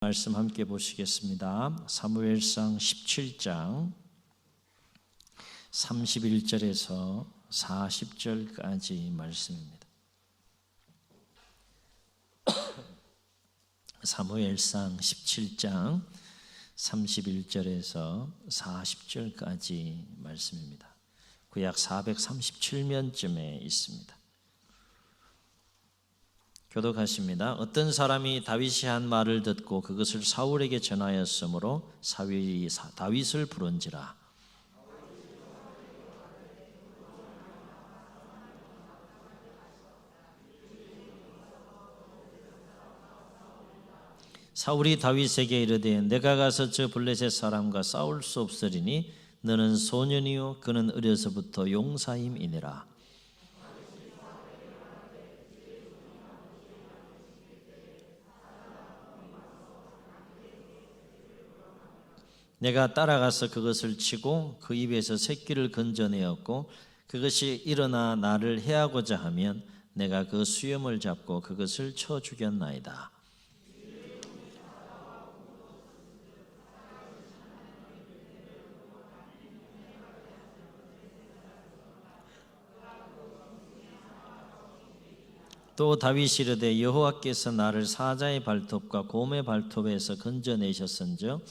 말씀 함께 보시겠습니다. 사무엘상 17장 31절에서 40절까지 말씀입니다. 사무엘상 17장 31절에서 40절까지 말씀입니다. 구약 437면쯤에 있습니다. 교독하십니다. 어떤 사람이 다윗이 한 말을 듣고 그것을 사울에게 전하였으므로 사울이 다윗을 부른지라. 사울이 다윗에게 이르되 내가 가서 저 블레셋 사람과 싸울 수 없으리니 너는 소년이요 그는 어려서부터 용사임이니라. 내가 따라가서 그것을 치고 그 입에서 새끼를 건져내었고 그것이 일어나 나를 해하고자 하면 내가 그 수염을 잡고 그것을 쳐 죽였나이다. 또 다윗이 이르되 여호와께서 나를 사자의 발톱과 곰의 발톱에서 건져내셨은즉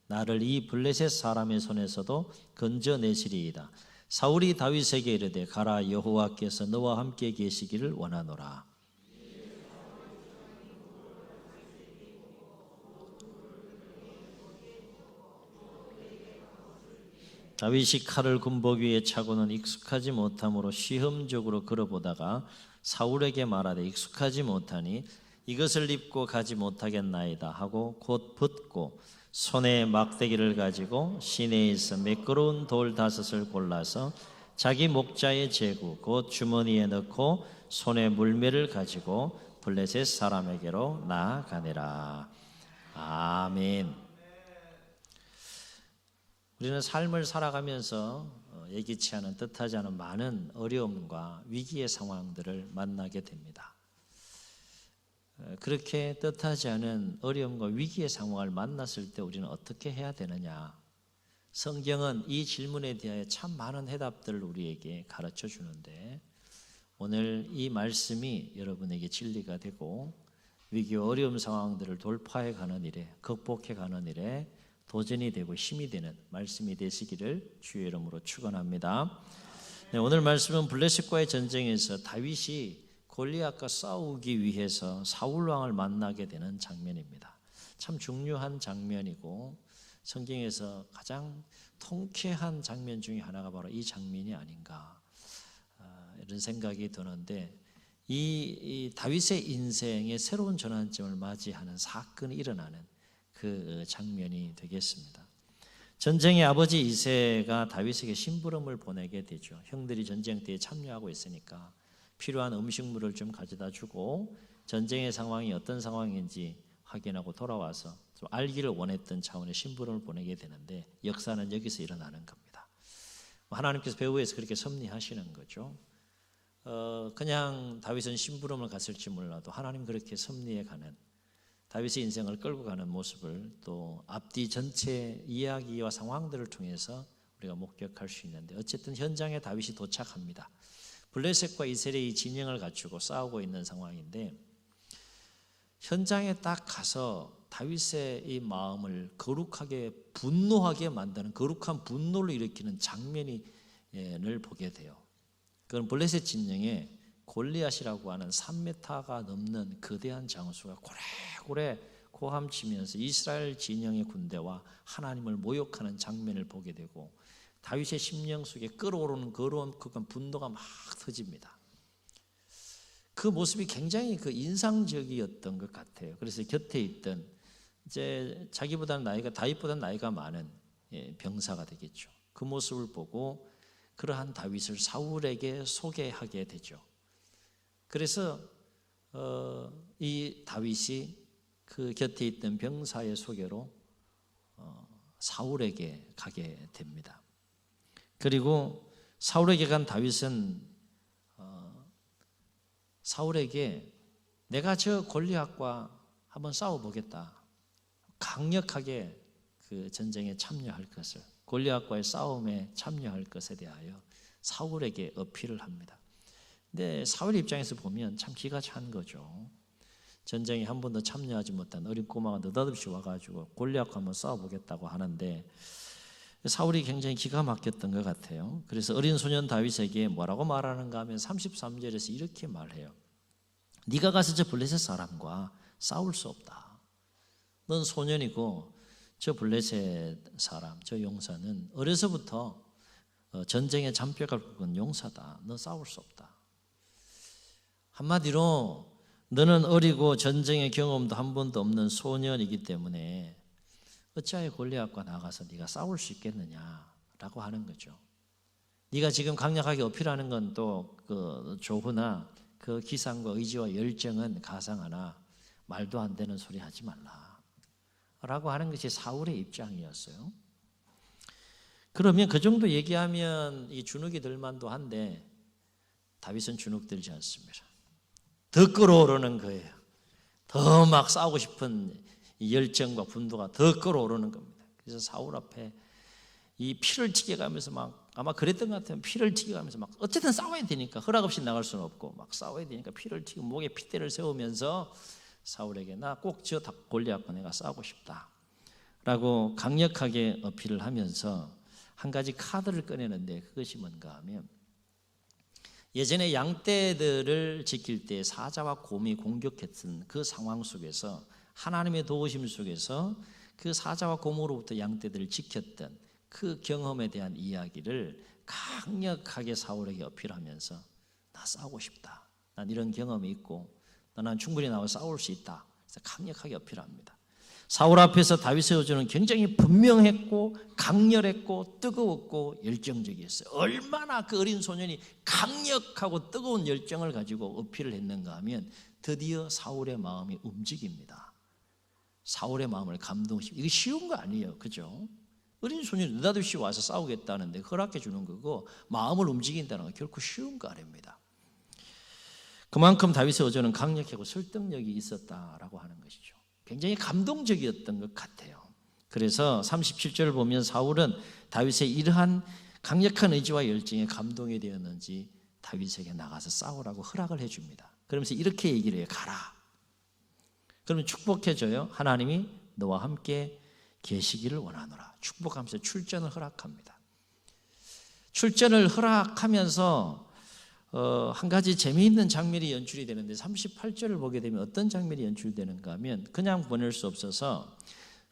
나를 이 블레셋 사람의 손에서도 건져내시리이다. 사울이 다윗에게 이르되 가라 여호와께서 너와 함께 계시기를 원하노라. 다윗이 칼을 군복 위에 차고는 익숙하지 못함으로 시험적으로 걸어보다가 사울에게 말하되 익숙하지 못하니 이것을 입고 가지 못하겠나이다 하고 곧 벗고 손에 막대기를 가지고 시내에서 매끄러운 돌 5을 골라서 자기 목자의 제구 곧 주머니에 넣고 손에 물매를 가지고 블레셋 사람에게로 나아가니라. 아멘. 우리는 삶을 살아가면서 예기치 않은 뜻하지 않은 많은 어려움과 위기의 상황들을 만나게 됩니다. 그렇게 뜻하지 않은 어려움과 위기의 상황을 만났을 때 우리는 어떻게 해야 되느냐? 성경은 이 질문에 대하여 참 많은 해답들을 우리에게 가르쳐 주는데 오늘 이 말씀이 여러분에게 진리가 되고 위기와 어려움 상황들을 돌파해 가는 일에 극복해 가는 일에 도전이 되고 힘이 되는 말씀이 되시기를 주의 이름으로 축원합니다. 네, 오늘 말씀은 블레셋과의 전쟁에서 다윗이 골리앗과 싸우기 위해서 사울 왕을 만나게 되는 장면입니다. 참 중요한 장면이고 성경에서 가장 통쾌한 장면 중에 하나가 바로 이 장면이 아닌가 이런 생각이 드는데 이 다윗의 인생의 새로운 전환점을 맞이하는 사건이 일어나는 그 장면이 되겠습니다. 전쟁의 아버지 이새가 다윗에게 심부름을 보내게 되죠. 형들이 전쟁터에 참여하고 있으니까 필요한 음식물을 좀 가져다 주고 전쟁의 상황이 어떤 상황인지 확인하고 돌아와서 좀 알기를 원했던 차원의 심부름을 보내게 되는데 역사는 여기서 일어나는 겁니다. 하나님께서 배후에서 그렇게 섭리하시는 거죠. 그냥 다윗은 심부름을 갔을지 몰라도 하나님 그렇게 섭리해 가는 다윗의 인생을 끌고 가는 모습을 또 앞뒤 전체 이야기와 상황들을 통해서 우리가 목격할 수 있는데 어쨌든 현장에 다윗이 도착합니다. 블레셋과 이스라엘이 진영을 갖추고 싸우고 있는 상황인데 현장에 딱 가서 다윗의 이 마음을 거룩하게 분노하게 만드는 거룩한 분노를 일으키는 장면을 보게 돼요. 그건 블레셋 진영에 골리앗이라고 하는 3m가 넘는 거대한 장수가 고래고래 고함치면서 이스라엘 진영의 군대와 하나님을 모욕하는 장면을 보게 되고 다윗의 심령 속에 끓어오르는 거로운 그 분노가 막 터집니다. 그 모습이 굉장히 인상적이었던 것 같아요. 그래서 곁에 있던 이제 자기보다는 다윗보다는 나이가 많은 병사가 되겠죠. 그 모습을 보고 그러한 다윗을 사울에게 소개하게 되죠. 그래서 이 다윗이 그 곁에 있던 병사의 소개로 사울에게 가게 됩니다. 그리고 사울에게 간 다윗은 사울에게 내가 저 골리앗과 한번 싸워보겠다. 강력하게 그 전쟁에 참여할 것을, 골리앗과의 싸움에 참여할 것에 대하여 사울에게 어필을 합니다. 근데 사울 입장에서 보면 참 기가 찬 거죠. 전쟁에 한 번도 참여하지 못한 어린 꼬마가 느닷없이 와가지고 골리앗과 한번 싸워보겠다고 하는데 사울이 굉장히 기가 막혔던 것 같아요. 그래서 어린 소년 다윗에게 뭐라고 말하는가 하면 33절에서 이렇게 말해요. 네가 가서 저 블레셋 사람과 싸울 수 없다. 넌 소년이고 저 블레셋 사람, 저 용사는 어려서부터 전쟁에 잔뼈가 굵은 용사다. 너 싸울 수 없다. 한마디로 너는 어리고 전쟁의 경험도 한 번도 없는 소년이기 때문에 어찌하여 골리앗과 나가서 네가 싸울 수 있겠느냐라고 하는 거죠. 네가 지금 강력하게 어필하는 건 또 그 좋으나 그 기상과 의지와 열정은 가상하나 말도 안 되는 소리 하지 말라 라고 하는 것이 사울의 입장이었어요. 그러면 그 정도 얘기하면 이 주눅이 들만도 한데 다윗은 주눅 들지 않습니다. 더 끌어오르는 거예요. 더 막 싸우고 싶은 이 열정과 분노가 더 끌어오르는 겁니다. 그래서 사울 앞에 이 피를 튀겨가면서 막 아마 그랬던 것 같아요. 피를 튀겨가면서 막 어쨌든 싸워야 되니까 허락 없이 나갈 수는 없고 막 싸워야 되니까 피를 튀고 목에 핏대를 세우면서 사울에게 나 꼭 저 골리앗과 내가 싸우고 싶다 라고 강력하게 어필을 하면서 한 가지 카드를 꺼내는데 그것이 뭔가 하면 예전에 양떼들을 지킬 때 사자와 곰이 공격했던 그 상황 속에서 하나님의 도우심 속에서 그 사자와 곰으로부터 양떼들을 지켰던 그 경험에 대한 이야기를 강력하게 사울에게 어필하면서 나 싸우고 싶다. 난 이런 경험이 있고 난 충분히 나와 싸울 수 있다. 그래서 강력하게 어필합니다. 사울 앞에서 다윗의 의지는 굉장히 분명했고 강렬했고 뜨거웠고 열정적이었어요. 얼마나 그 어린 소년이 강력하고 뜨거운 열정을 가지고 어필을 했는가 하면 드디어 사울의 마음이 움직입니다. 사울의 마음을 감동시키고 이게 쉬운 거 아니에요. 그죠? 어린 소년이 느닷없이 와서 싸우겠다는데 허락해 주는 거고 마음을 움직인다는 건 결코 쉬운 거 아닙니다. 그만큼 다윗의 의지는 강력하고 설득력이 있었다라고 하는 것이죠. 굉장히 감동적이었던 것 같아요. 그래서 37절을 보면 사울은 다윗의 이러한 강력한 의지와 열정에 감동이 되었는지 다윗에게 나가서 싸우라고 허락을 해줍니다. 그러면서 이렇게 얘기를 해요. 가라. 그러면 축복해줘요. 하나님이 너와 함께 계시기를 원하노라. 축복하면서 출전을 허락합니다. 출전을 허락하면서 한 가지 재미있는 장면이 연출이 되는데 38절을 보게 되면 어떤 장면이 연출되는가 하면 그냥 보낼 수 없어서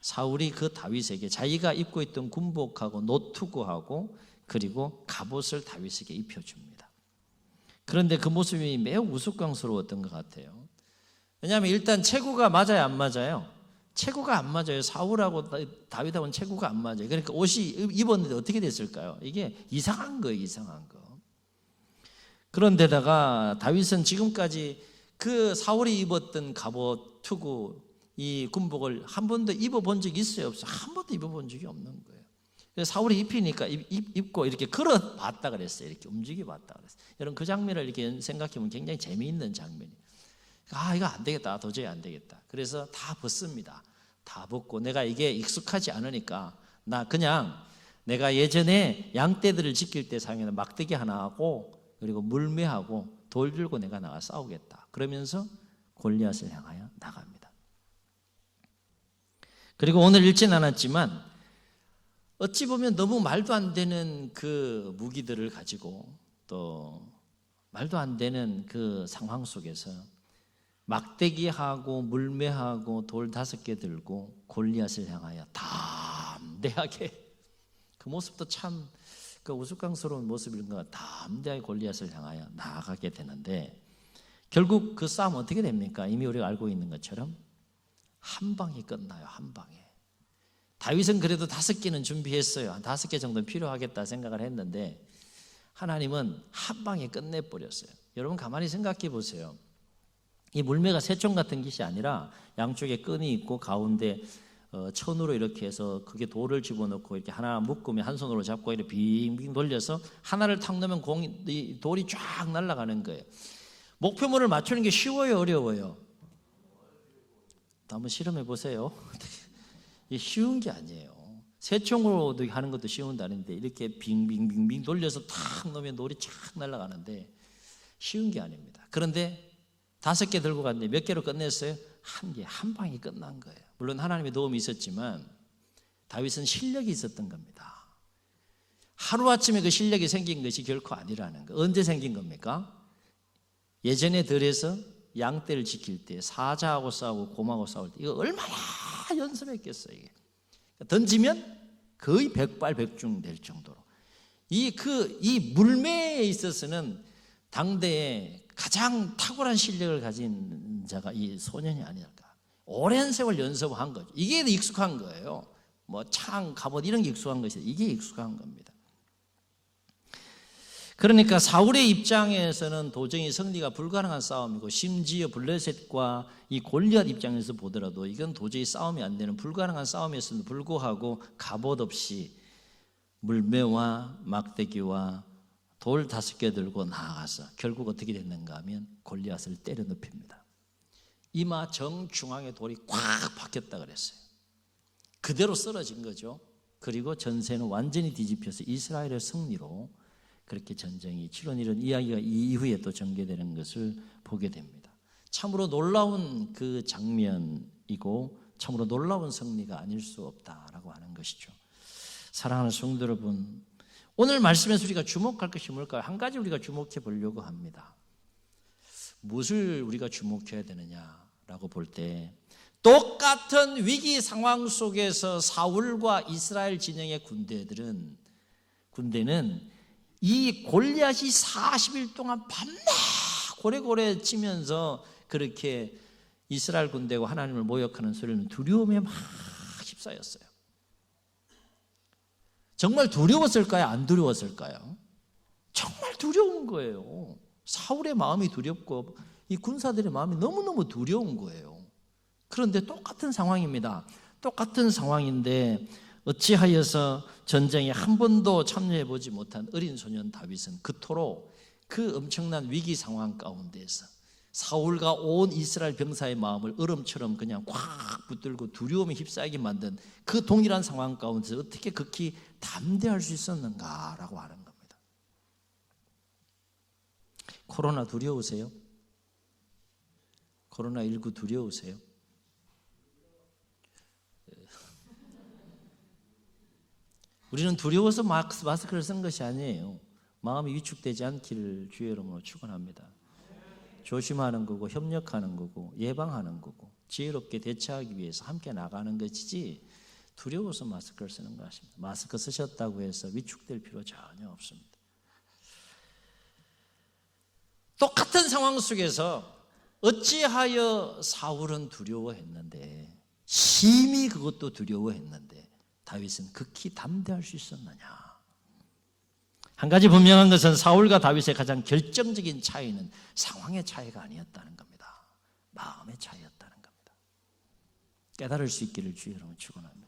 사울이 그 다윗에게 자기가 입고 있던 군복하고 노투구하고 그리고 갑옷을 다윗에게 입혀줍니다. 그런데 그 모습이 매우 우스꽝스러웠던 것 같아요. 왜냐하면 일단 체구가 맞아요, 안 맞아요? 체구가 안 맞아요. 사울하고 다윗하고는 체구가 안 맞아요. 그러니까 옷이 입었는데 어떻게 됐을까요? 이게 이상한 거예요, 이상한 거. 그런데다가 다윗은 지금까지 그 사울이 입었던 갑옷, 투구, 이 군복을 한 번도 입어본 적이 있어요, 없어요? 한 번도 입어본 적이 없는 거예요. 그래서 사울이 입히니까 입고 이렇게 걸어봤다 그랬어요. 이렇게 움직여봤다 그랬어요. 여러분 그 장면을 이렇게 생각해보면 굉장히 재미있는 장면이에요. 이거 안 되겠다. 도저히 안 되겠다. 그래서 다 벗습니다. 다 벗고 내가 이게 익숙하지 않으니까 나 그냥 내가 예전에 양떼들을 지킬 때 사용하는 막대기 하나 하고 그리고 물매하고 돌 들고 내가 나가 싸우겠다. 그러면서 골리앗을 향하여 나갑니다. 그리고 오늘 읽진 않았지만 어찌 보면 너무 말도 안 되는 그 무기들을 가지고 또 말도 안 되는 그 상황 속에서 막대기하고 물매하고 돌 5개 들고 골리앗을 향하여 담대하게 그 모습도 참 그 우스꽝스러운 모습인 것 같아요. 담대하게 골리앗을 향하여 나아가게 되는데 결국 그 싸움 어떻게 됩니까? 이미 우리가 알고 있는 것처럼 한 방에 끝나요. 한 방에. 다윗은 그래도 5개는 준비했어요. 한 5개 정도는 필요하겠다 생각을 했는데 하나님은 한 방에 끝내버렸어요. 여러분 가만히 생각해 보세요. 이 물매가 새총 같은 것이 아니라 양쪽에 끈이 있고 가운데 천으로 이렇게 해서 그게 돌을 집어넣고 이렇게 하나 묶으면 한 손으로 잡고 이렇게 빙빙 돌려서 하나를 탁 넣으면 이 돌이 쫙 날아가는 거예요. 목표물을 맞추는 게 쉬워요, 어려워요? 한번 실험해 보세요. 이게 쉬운 게 아니에요. 새총으로 하는 것도 쉬운 게 아닌데 이렇게 빙빙빙빙 돌려서 탁 놓으면 돌이 쫙 날아가는데 쉬운 게 아닙니다. 그런데 5개 들고 갔는데 몇 개로 끝냈어요? 1개, 한 방에 끝난 거예요. 물론 하나님의 도움이 있었지만 다윗은 실력이 있었던 겁니다. 하루아침에 그 실력이 생긴 것이 결코 아니라는 거. 언제 생긴 겁니까? 예전에 들에서 양떼를 지킬 때 사자하고 싸우고 곰하고 싸울 때 이거 얼마나 연습했겠어요. 이게. 던지면 거의 백발백중 될 정도로 이 물매에 있어서는 당대에 가장 탁월한 실력을 가진 자가 이 소년이 아닐까. 오랜 세월 연습한 거죠. 이게 익숙한 거예요. 뭐 창, 갑옷 이런 게 익숙한 것이 이게 익숙한 겁니다. 그러니까 사울의 입장에서는 도저히 승리가 불가능한 싸움이고 심지어 블레셋과 이 골리앗 입장에서 보더라도 이건 도저히 싸움이 안 되는 불가능한 싸움이었음에도 불구하고 갑옷 없이 물매와 막대기와 돌 5개 들고 나아가서 결국 어떻게 됐는가 하면 골리앗을 때려 눕힙니다. 이마 정중앙에 돌이 꽉 박혔다 그랬어요. 그대로 쓰러진 거죠. 그리고 전세는 완전히 뒤집혀서 이스라엘의 승리로 그렇게 전쟁이 치른 이런 이야기가 이후에 또 전개되는 것을 보게 됩니다. 참으로 놀라운 그 장면이고 참으로 놀라운 승리가 아닐 수 없다라고 하는 것이죠. 사랑하는 성도 여러분, 오늘 말씀에서 우리가 주목할 것이 뭘까요? 한 가지 우리가 주목해 보려고 합니다. 무엇을 우리가 주목해야 되느냐라고 볼 때 똑같은 위기 상황 속에서 사울과 이스라엘 진영의 군대는 이 골리앗이 40일 동안 밤낮 고래고래 치면서 그렇게 이스라엘 군대와 하나님을 모욕하는 소리는 두려움에 막 휩싸였어요. 정말 두려웠을까요? 안 두려웠을까요? 정말 두려운 거예요. 사울의 마음이 두렵고 이 군사들의 마음이 너무너무 두려운 거예요. 그런데 똑같은 상황입니다. 똑같은 상황인데 어찌하여서 전쟁에 한 번도 참여해보지 못한 어린 소년 다윗은 그토록 그 엄청난 위기 상황 가운데서 사울과 온 이스라엘 병사의 마음을 얼음처럼 그냥 꽉 붙들고 두려움에 휩싸이게 만든 그 동일한 상황 가운데서 어떻게 극히 담대할 수 있었는가라고 하는 겁니다. 코로나 두려우세요? 코로나19 두려우세요? 우리는 두려워서 마스크를 쓴 것이 아니에요. 마음이 위축되지 않기를 주의 이름으로 축원합니다. 조심하는 거고 협력하는 거고 예방하는 거고 지혜롭게 대처하기 위해서 함께 나가는 것이지 두려워서 마스크를 쓰는 것입니다. 마스크 쓰셨다고 해서 위축될 필요 전혀 없습니다. 똑같은 상황 속에서 어찌하여 사울은 두려워했는데 심히 그것도 두려워했는데 다윗은 극히 담대할 수 있었느냐. 한 가지 분명한 것은 사울과 다윗의 가장 결정적인 차이는 상황의 차이가 아니었다는 겁니다. 마음의 차이였다는 겁니다. 깨달을 수 있기를 주의 이름으로 축원합니다.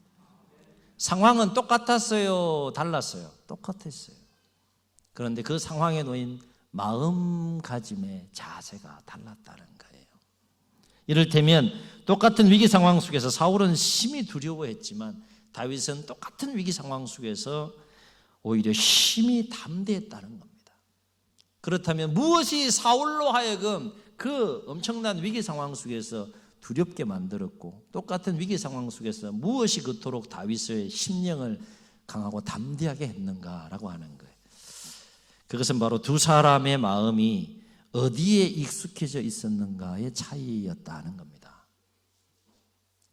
상황은 똑같았어요? 달랐어요? 똑같았어요. 그런데 그 상황에 놓인 마음가짐의 자세가 달랐다는 거예요. 이를테면 똑같은 위기 상황 속에서 사울은 심히 두려워했지만 다윗은 똑같은 위기 상황 속에서 오히려 심히 담대했다는 겁니다. 그렇다면 무엇이 사울로 하여금 그 엄청난 위기 상황 속에서 두렵게 만들었고 똑같은 위기 상황 속에서 무엇이 그토록 다윗의 심령을 강하고 담대하게 했는가라고 하는 거예요. 그것은 바로 두 사람의 마음이 어디에 익숙해져 있었는가의 차이였다는 겁니다.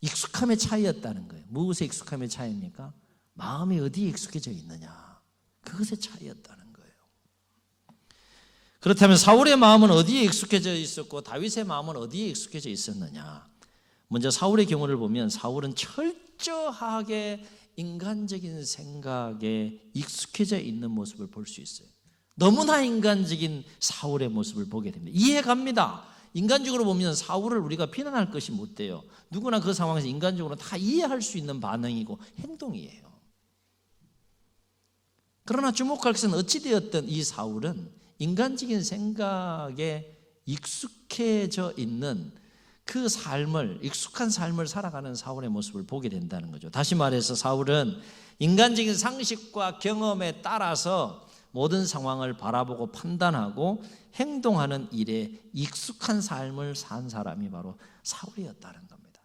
익숙함의 차이였다는 거예요. 무엇의 익숙함의 차이입니까? 마음이 어디에 익숙해져 있느냐. 그것의 차이였다는 거예요. 그렇다면 사울의 마음은 어디에 익숙해져 있었고 다윗의 마음은 어디에 익숙해져 있었느냐. 먼저 사울의 경우를 보면 사울은 철저하게 인간적인 생각에 익숙해져 있는 모습을 볼 수 있어요. 너무나 인간적인 사울의 모습을 보게 됩니다. 이해갑니다. 인간적으로 보면 사울을 우리가 비난할 것이 못 돼요. 누구나 그 상황에서 인간적으로 다 이해할 수 있는 반응이고 행동이에요. 그러나 주목할 것은 어찌되었든 이 사울은 인간적인 생각에 익숙해져 있는 그 삶을, 익숙한 삶을 살아가는 사울의 모습을 보게 된다는 거죠. 다시 말해서 사울은 인간적인 상식과 경험에 따라서 모든 상황을 바라보고 판단하고 행동하는 일에 익숙한 삶을 산 사람이 바로 사울이었다는 겁니다.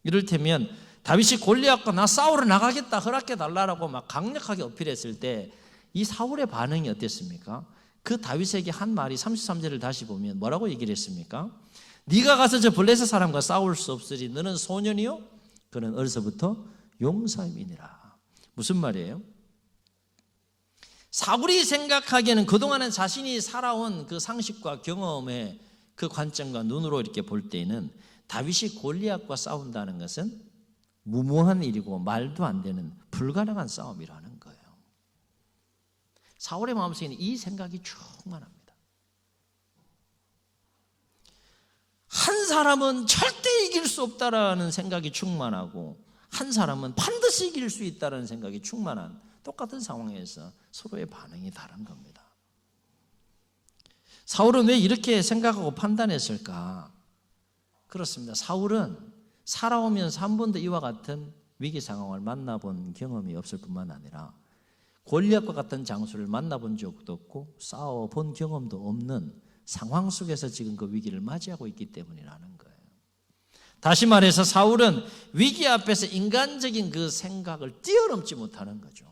이를테면 다윗이 골리앗과 나 싸우러 나가겠다 허락해 달라고 막 강력하게 어필했을 때 이 사울의 반응이 어땠습니까? 그 다윗에게 한 말이 33절을 다시 보면 뭐라고 얘기를 했습니까? 네가 가서 저 블레셋 사람과 싸울 수 없으리 너는 소년이요 그는 어려서부터 용사임이니라. 무슨 말이에요? 사울이 생각하기에는 그동안은 자신이 살아온 그 상식과 경험의 그 관점과 눈으로 이렇게 볼 때에는 다윗이 골리앗과 싸운다는 것은 무모한 일이고 말도 안 되는 불가능한 싸움이라는 거예요. 사울의 마음속에는 이 생각이 충만합니다. 한 사람은 절대 이길 수 없다라는 생각이 충만하고 한 사람은 반드시 이길 수 있다는 생각이 충만한 똑같은 상황에서 서로의 반응이 다른 겁니다. 사울은 왜 이렇게 생각하고 판단했을까? 그렇습니다. 사울은 살아오면서 한 번도 이와 같은 위기 상황을 만나본 경험이 없을 뿐만 아니라 골리앗과 같은 장수를 만나본 적도 없고 싸워본 경험도 없는 상황 속에서 지금 그 위기를 맞이하고 있기 때문이라는 거예요. 다시 말해서 사울은 위기 앞에서 인간적인 그 생각을 뛰어넘지 못하는 거죠.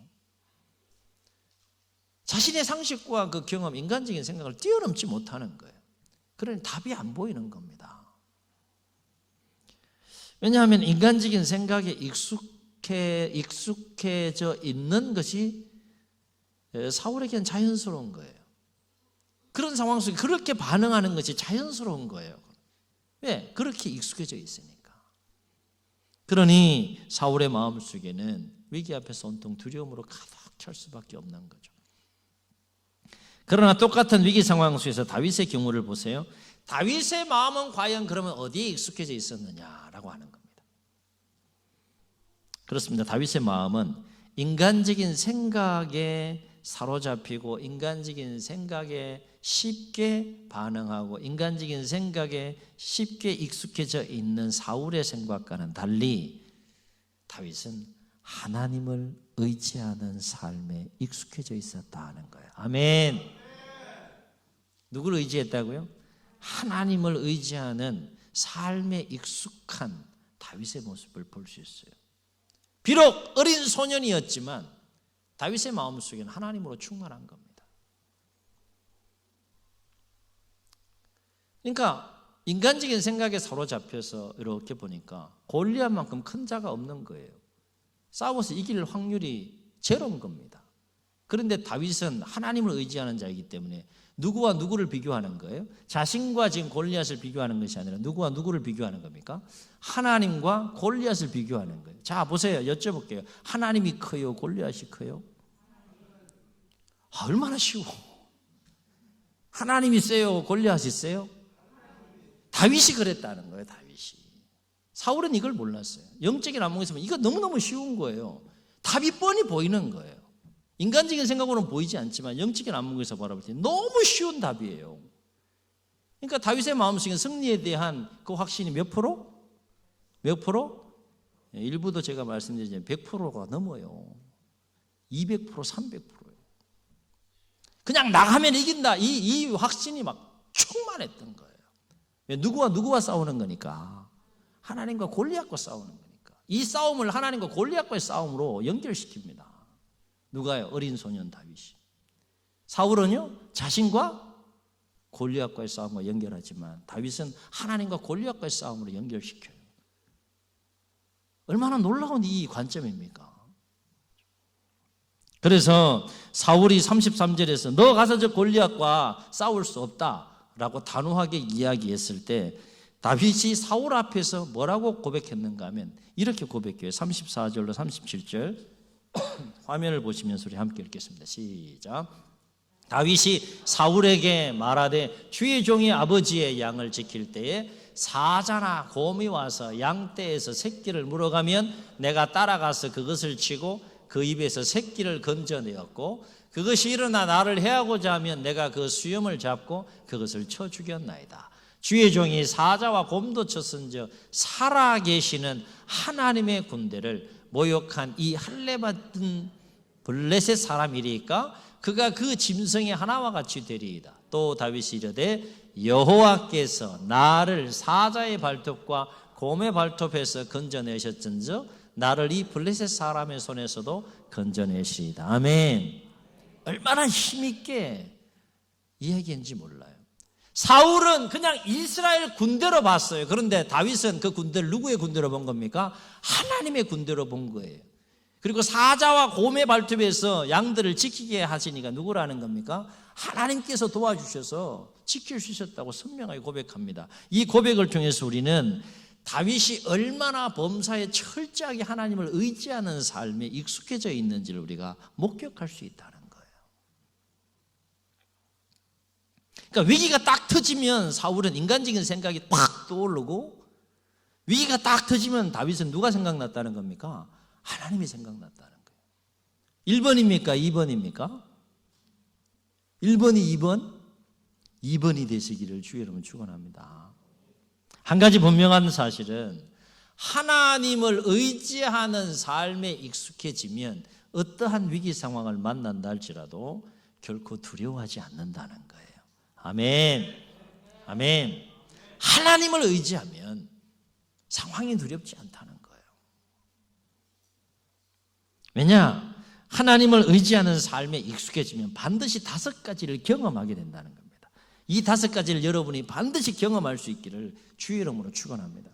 자신의 상식과 그 경험, 인간적인 생각을 뛰어넘지 못하는 거예요. 그러니 답이 안 보이는 겁니다. 왜냐하면 인간적인 생각에 익숙해져 있는 것이 사울에게는 자연스러운 거예요. 그런 상황 속에 그렇게 반응하는 것이 자연스러운 거예요. 왜? 그렇게 익숙해져 있으니까. 그러니 사울의 마음속에는 위기 앞에서 온통 두려움으로 가득 찰 수밖에 없는 거죠. 그러나 똑같은 위기 상황 속에서 다윗의 경우를 보세요. 다윗의 마음은 과연 그러면 어디에 익숙해져 있었느냐라고 하는 겁니다. 그렇습니다. 다윗의 마음은 인간적인 생각에 사로잡히고 인간적인 생각에 쉽게 반응하고 인간적인 생각에 쉽게 익숙해져 있는 사울의 생각과는 달리 다윗은 하나님을 의지하는 삶에 익숙해져 있었다는 거예요. 아멘. 누구를 의지했다고요? 하나님을 의지하는 삶에 익숙한 다윗의 모습을 볼 수 있어요. 비록 어린 소년이었지만 다윗의 마음속에는 하나님으로 충만한 겁니다. 그러니까 인간적인 생각에 사로잡혀서 이렇게 보니까 골리앗만큼 큰 자가 없는 거예요. 싸워서 이길 확률이 제로인 겁니다. 그런데 다윗은 하나님을 의지하는 자이기 때문에 누구와 누구를 비교하는 거예요? 자신과 지금 골리앗을 비교하는 것이 아니라 누구와 누구를 비교하는 겁니까? 하나님과 골리앗을 비교하는 거예요. 자, 보세요. 여쭤볼게요. 하나님이 커요? 골리앗이 커요? 얼마나 쉬워. 하나님이 세요? 골리앗이 세요? 다윗이 그랬다는 거예요. 다윗이. 사울은 이걸 몰랐어요. 영적인 안목에서 보면 이거 너무너무 쉬운 거예요. 답이 뻔히 보이는 거예요. 인간적인 생각으로는 보이지 않지만 영적인 안목에서 바라볼 때 너무 쉬운 답이에요. 그러니까 다윗의 마음속에 승리에 대한 그 확신이 몇 프로? 몇 프로? 일부도 제가 말씀드리지만 100%가 넘어요. 200%, 300%예요. 그냥 나가면 이긴다. 이 확신이 막 충만했던 거예요. 왜? 누구와 싸우는 거니까. 하나님과 골리앗과 싸우는 거니까. 이 싸움을 하나님과 골리앗과의 싸움으로 연결시킵니다. 누가요? 어린 소년 다윗이. 사울은요? 자신과 골리앗과의 싸움과 연결하지만 다윗은 하나님과 골리앗과의 싸움으로 연결시켜요. 얼마나 놀라운 이 관점입니까? 그래서 사울이 33절에서 너 가서 저 골리앗과 싸울 수 없다라고 단호하게 이야기했을 때 다윗이 사울 앞에서 뭐라고 고백했는가 하면 이렇게 고백해요. 34절로 37절 화면을 보시면서 우리 함께 읽겠습니다. 시작. 다윗이 사울에게 말하되 주의 종이 아버지의 양을 지킬 때에 사자나 곰이 와서 양떼에서 새끼를 물어가면 내가 따라가서 그것을 치고 그 입에서 새끼를 건져내었고 그것이 일어나 나를 해하고자 하면 내가 그 수염을 잡고 그것을 쳐 죽였나이다. 주의 종이 사자와 곰도 쳤은즉 살아계시는 하나님의 군대를 모욕한 이 할례받은 블레셋 사람이리까 그가 그 짐승의 하나와 같이 되리이다. 또 다윗이 이르되 여호와께서 나를 사자의 발톱과 곰의 발톱에서 건져내셨은즉 나를 이 블레셋 사람의 손에서도 건져내시리이다. 아멘. 얼마나 힘있게 이야기했는지 몰라요. 사울은 그냥 이스라엘 군대로 봤어요. 그런데 다윗은 그 군대를 누구의 군대로 본 겁니까? 하나님의 군대로 본 거예요. 그리고 사자와 곰의 발톱에서 양들을 지키게 하시니까 누구라는 겁니까? 하나님께서 도와주셔서 지킬 수 있었다고 선명하게 고백합니다. 이 고백을 통해서 우리는 다윗이 얼마나 범사에 철저하게 하나님을 의지하는 삶에 익숙해져 있는지를 우리가 목격할 수 있다는 거예요. 그러니까 위기가 딱 터지면 사울은 인간적인 생각이 팍 떠오르고, 위기가 딱 터지면 다윗은 누가 생각났다는 겁니까? 하나님이 생각났다는 거예요. 1번입니까? 2번입니까? 1번이 2번? 2번이 되시기를 주의 이름으로 축원합니다. 한 가지 분명한 사실은 하나님을 의지하는 삶에 익숙해지면 어떠한 위기 상황을 만난다 할지라도 결코 두려워하지 않는다는 거예요. 아멘. 아멘. 하나님을 의지하면 상황이 두렵지 않다는 거예요. 왜냐? 하나님을 의지하는 삶에 익숙해지면 반드시 5가지를 경험하게 된다는 겁니다. 이 5가지를 여러분이 반드시 경험할 수 있기를 주의 이름으로 축원합니다.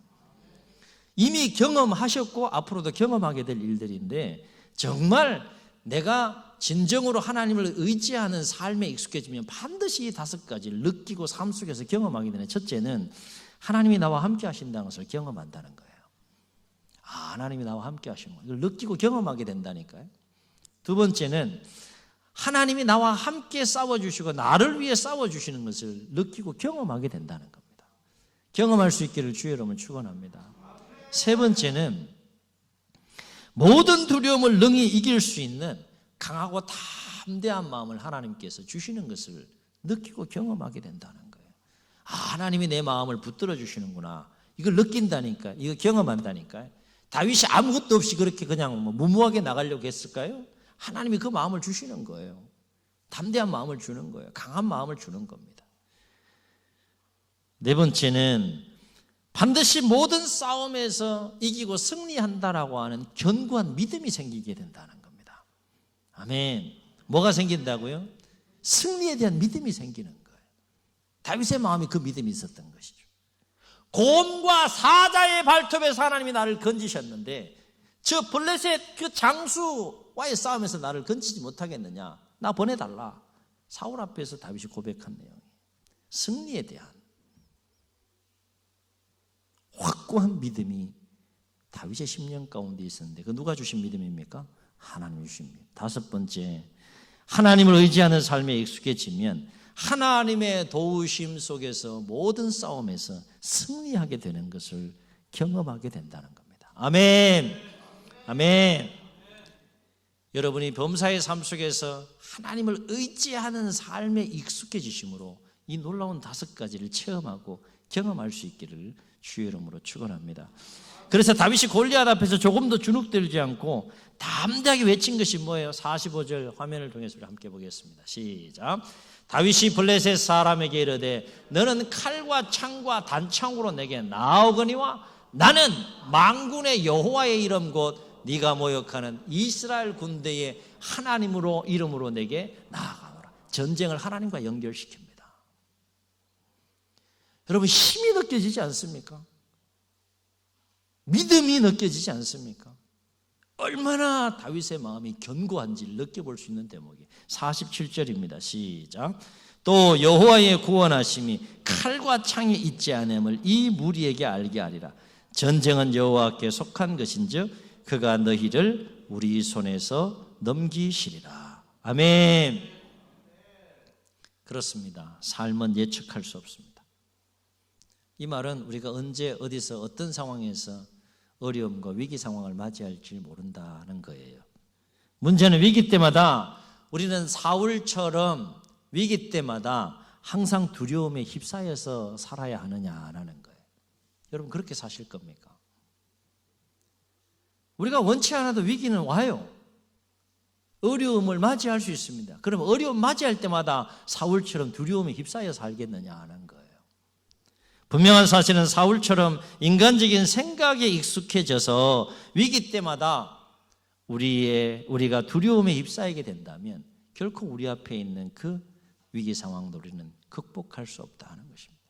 이미 경험하셨고 앞으로도 경험하게 될 일들인데, 정말 내가 진정으로 하나님을 의지하는 삶에 익숙해지면 반드시 이 5가지를 느끼고 삶 속에서 경험하게 되는, 첫째는 하나님이 나와 함께 하신다는 것을 경험한다는 거예요. 하나님이 나와 함께 하시는 거, 이걸 느끼고 경험하게 된다니까요. 두 번째는 하나님이 나와 함께 싸워주시고 나를 위해 싸워주시는 것을 느끼고 경험하게 된다는 겁니다. 경험할 수 있기를 주의 이름으로 축원합니다. 세 번째는 모든 두려움을 능히 이길 수 있는 강하고 담대한 마음을 하나님께서 주시는 것을 느끼고 경험하게 된다는 거예요. 하나님이 내 마음을 붙들어 주시는구나, 이걸 느낀다니까, 이거 경험한다니까. 다윗이 아무것도 없이 그렇게 그냥 무모하게 나가려고 했을까요? 하나님이 그 마음을 주시는 거예요. 담대한 마음을 주는 거예요. 강한 마음을 주는 겁니다. 네 번째는 반드시 모든 싸움에서 이기고 승리한다라고 하는 견고한 믿음이 생기게 된다는 겁니다. 아멘. 뭐가 생긴다고요? 승리에 대한 믿음이 생기는 거예요. 다윗의 마음이 그 믿음이 있었던 것이죠. 곰과 사자의 발톱에서 하나님이 나를 건지셨는데, 저 블레셋 그 장수와의 싸움에서 나를 건지지 못하겠느냐, 나 보내달라. 사울 앞에서 다윗이 고백한 내용이에요. 승리에 대한 확고한 믿음이 다윗의 심령 가운데 있었는데, 그 누가 주신 믿음입니까? 하나님이 주신 믿음. 다섯 번째, 하나님을 의지하는 삶에 익숙해지면 하나님의 도우심 속에서 모든 싸움에서 승리하게 되는 것을 경험하게 된다는 겁니다. 아멘. 아멘. 여러분이 범사의 삶 속에서 하나님을 의지하는 삶에 익숙해지심으로 이 놀라운 5가지를 체험하고 경험할 수 있기를 주의 이름으로 축원합니다. 그래서 다윗이 골리앗 앞에서 조금도 주눅들지 않고 담대하게 외친 것이 뭐예요? 45절 화면을 통해서 우리 함께 보겠습니다. 시작. 다윗이 블레셋 사람에게 이르되 너는 칼과 창과 단창으로 내게 나오거니와 나는 만군의 여호와의 이름 곧 네가 모욕하는 이스라엘 군대의 하나님으로 이름으로 내게 나아가노라. 전쟁을 하나님과 연결시킵니다. 여러분, 힘이 느껴지지 않습니까? 믿음이 느껴지지 않습니까? 얼마나 다윗의 마음이 견고한지를 느껴볼 수 있는 대목이 47절입니다. 시작. 또 여호와의 구원하심이 칼과 창이 있지 않음을 이 무리에게 알게 하리라. 전쟁은 여호와께 속한 것인즉 그가 너희를 우리 손에서 넘기시리라. 아멘. 그렇습니다. 삶은 예측할 수 없습니다. 이 말은 우리가 언제 어디서 어떤 상황에서 어려움과 위기 상황을 맞이할지 모른다는 거예요. 문제는 위기 때마다 우리는 사울처럼 위기 때마다 항상 두려움에 휩싸여서 살아야 하느냐라는 거예요. 여러분 그렇게 사실 겁니까? 우리가 원치 않아도 위기는 와요. 어려움을 맞이할 수 있습니다. 그럼 어려움 맞이할 때마다 사울처럼 두려움에 휩싸여 살겠느냐 하는 거예요. 분명한 사실은 사울처럼 인간적인 생각에 익숙해져서 위기 때마다 우리가 두려움에 휩싸이게 된다면 결코 우리 앞에 있는 그 위기 상황도 우리는 극복할 수 없다 하는 것입니다.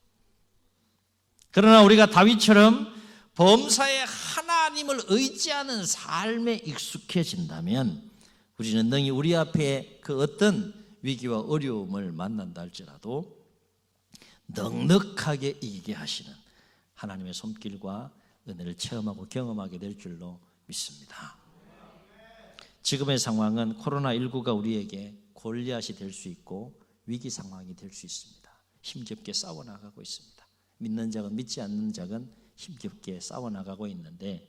그러나 우리가 다윗처럼 범사에 하나님을 의지하는 삶에 익숙해진다면 우리는 능히 우리 앞에 그 어떤 위기와 어려움을 만난다 할지라도 넉넉하게 이기게 하시는 하나님의 손길과 은혜를 체험하고 경험하게 될 줄로 믿습니다. 지금의 상황은 코로나19가 우리에게 골리앗이 될 수 있고 위기 상황이 될 수 있습니다. 힘겹게 싸워나가고 있습니다. 믿는 자건 믿지 않는 자건 힘겹게 싸워나가고 있는데,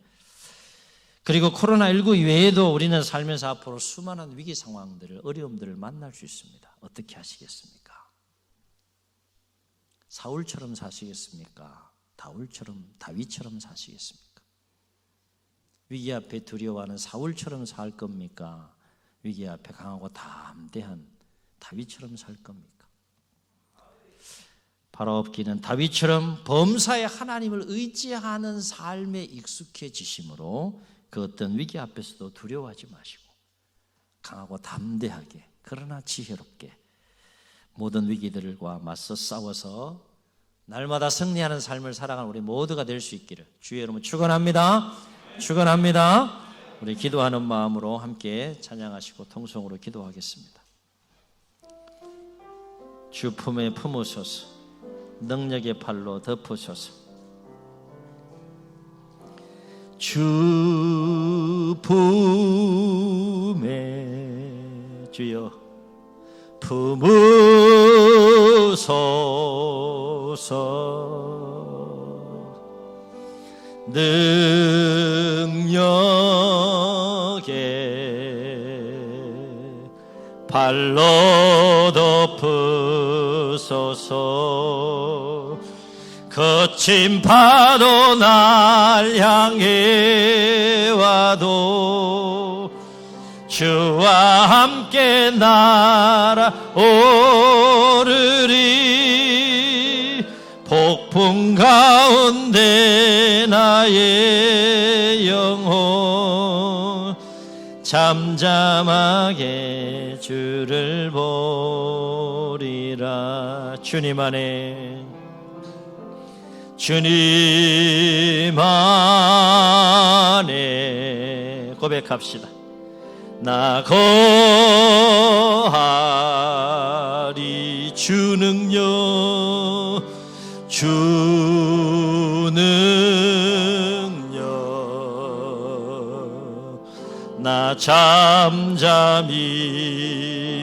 그리고 코로나19 이외에도 우리는 살면서 앞으로 수많은 위기 상황들을, 어려움들을 만날 수 있습니다. 어떻게 하시겠습니까? 사울처럼 사시겠습니까? 다윗처럼 사시겠습니까? 위기 앞에 두려워하는 사울처럼 살 겁니까? 위기 앞에 강하고 담대한 다윗처럼 살 겁니까? 바라옵기는 다윗처럼 범사에 하나님을 의지하는 삶에 익숙해지심으로 그 어떤 위기 앞에서도 두려워하지 마시고 강하고 담대하게, 그러나 지혜롭게 모든 위기들과 맞서 싸워서 날마다 승리하는 삶을 살아가는 우리 모두가 될 수 있기를 주의 이름으로 축원합니다. 축원합니다. 우리 기도하는 마음으로 함께 찬양하시고 통성으로 기도하겠습니다. 주 품에 품으소서, 능력의 팔로 덮으소서. 주 품에 주여 품으소서. 능력의 발로 덮으소서. 거친 파도 날 향해 와도 주와 함께 날아오르리. 폭풍 가운데 나의 영혼 잠잠하게 주를 보리라. 주님 안에, 주님 안에 고백합시다. 나 거하리. 주 능력, 주 능력 나 잠잠히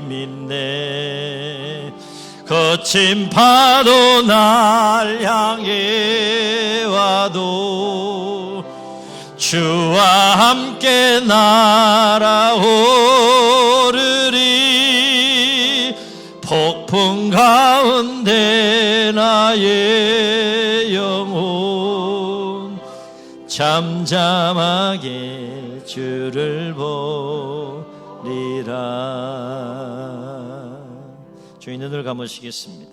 믿네. 거친 파도 날 향해 와도 주와 함께 날아오르리. 폭풍 가운데 나의 영혼 잠잠하게 주를 보리라. 주의 눈을 감으시겠습니다.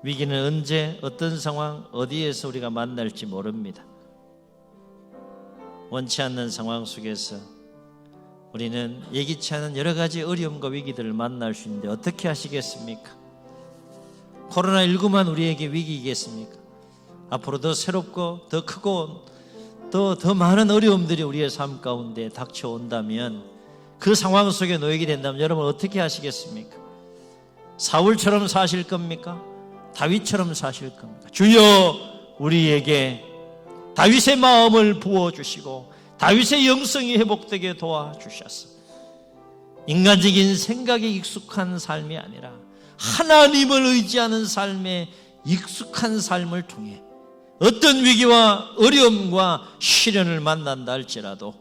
위기는 언제, 어떤 상황, 어디에서 우리가 만날지 모릅니다. 원치 않는 상황 속에서 우리는 예기치 않은 여러 가지 어려움과 위기들을 만날 수 있는데 어떻게 하시겠습니까? 코로나19만 우리에게 위기이겠습니까? 앞으로 더 새롭고 더 크고 더 많은 어려움들이 우리의 삶 가운데 닥쳐온다면, 그 상황 속에 놓이게 된다면 여러분 어떻게 하시겠습니까? 사울처럼 사실 겁니까? 다윗처럼 사실 겁니까? 주여 우리에게 다윗의 마음을 부어주시고 다윗의 영성이 회복되게 도와주셔서 인간적인 생각에 익숙한 삶이 아니라 하나님을 의지하는 삶에 익숙한 삶을 통해 어떤 위기와 어려움과 시련을 만난다 할지라도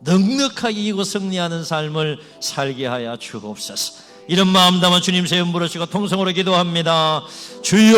넉넉하게 이기고 승리하는 삶을 살게 하여 주옵소서. 이런 마음 담아 주님 세 번 부르시고 통성으로 기도합니다. 주여